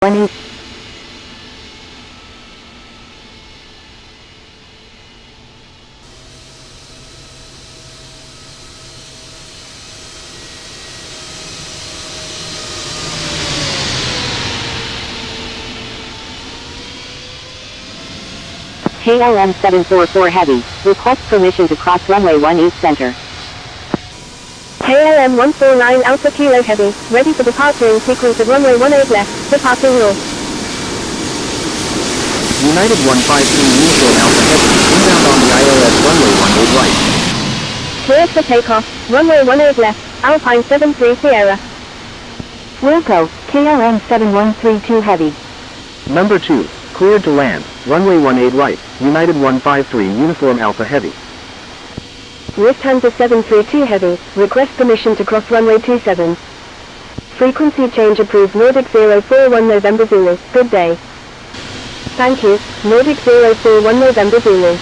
1 KLM 744 Heavy, request permission to cross runway 18 center. KLM 149 Alpha Kilo Heavy, ready for departure in sequence of runway 18 left, departing north. United 153 Uniform Alpha Heavy, inbound on the ILS runway 18 right. Cleared for takeoff, runway 18 left, Alpine 73 Sierra. Wilco, KLM 7132 Heavy. Number 2, cleared to land, runway 18 right, United 153 Uniform Alpha Heavy. Lufthansa 732 Heavy, request permission to cross runway 27. Frequency change approved. Nordic 041 November Zulu, good day. Thank you, Nordic 041 November Zulu.